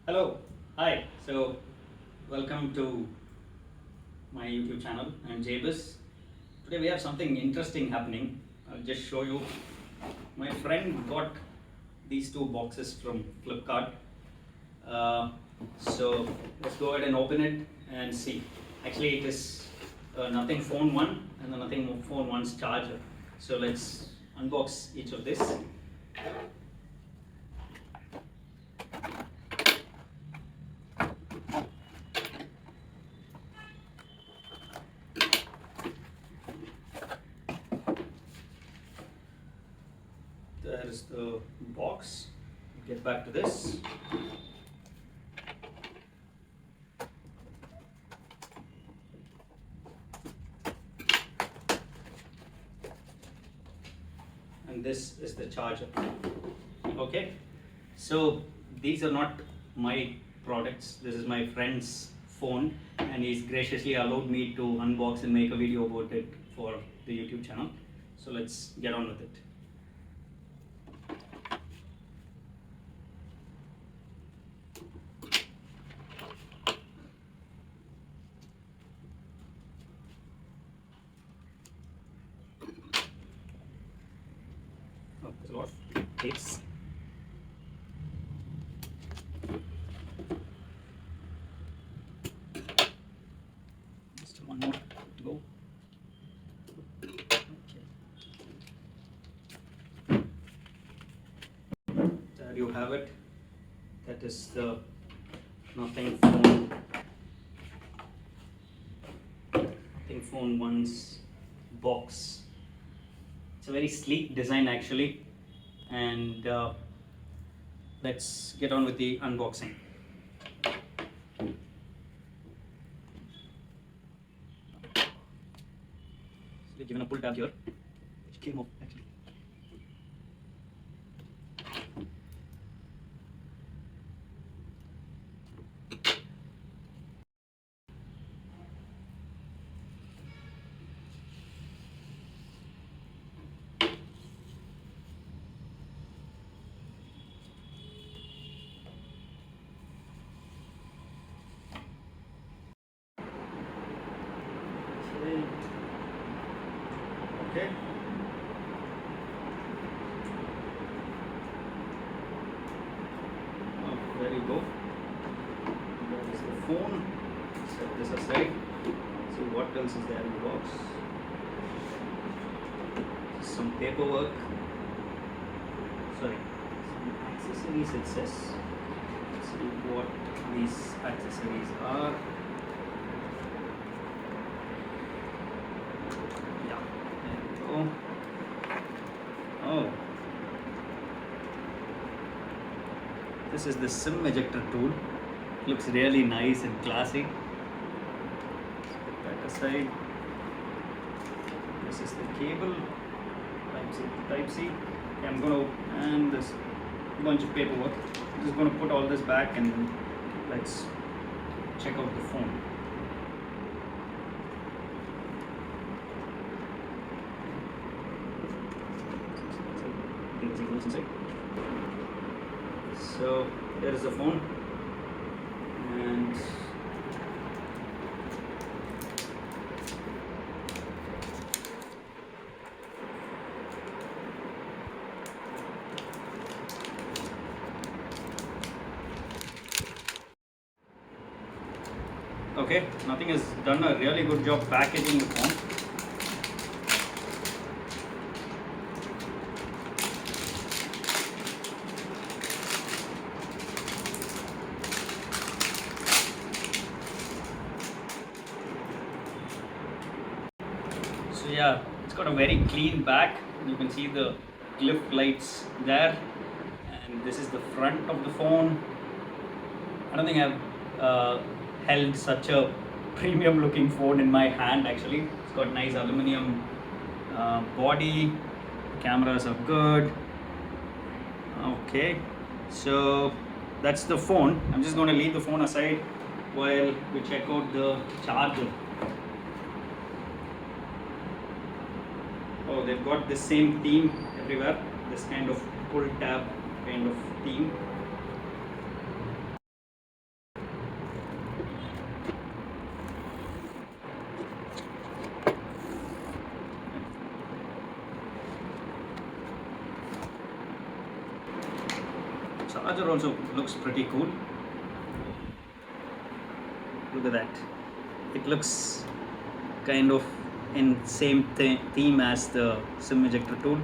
Hello, hi. So, welcome to my YouTube channel. I'm Jabus. Today we have something interesting happening. I'll just show you. My friend got these two boxes from Flipkart. Uh, so let's go ahead and open it and see. Actually, it is Nothing Phone 1 and the Nothing Phone 1's charger. So let's unbox each of this. There is the box. Get back to this. And this is the charger. Okay, so these are not my products. This is my friend's phone, and he's graciously allowed me to unbox and make a video about it for the YouTube channel. So let's get on with it. Oh, there's a lot of tapes. Just one more to go. Okay. There you have it. That is the Nothing Phone 1's box. It's a very sleek design actually, and let's get on with the unboxing. So they've given a pull tab here, which came off actually. Okay. Oh, there you go. That is the phone. Set this aside. See what else is there in the box. Some paperwork. Sorry, some accessories it says. Let's see what these accessories are. Yeah, there we go. Oh, this is the SIM ejector tool. Looks really nice and classy. Let's put that aside. This is the cable. Type C. Okay, I'm gonna, and this bunch of paperwork. I'm just gonna put all this back and then let's check out the phone. So there is the phone, and okay, Nothing has done a really good job packaging the phone. So yeah, it's got a very clean back. You can see the glyph lights there, and this is the front of the phone. I don't think I've held such a premium looking phone in my hand actually. It's got nice aluminum body. Cameras are good. Okay, so that's the phone. I'm just going to leave the phone aside while we check out the charger. Oh, they've got the same theme everywhere, this kind of pull tab kind of theme. Charger also looks pretty cool. Look at that. It looks kind of in same theme as the SIM ejector tool.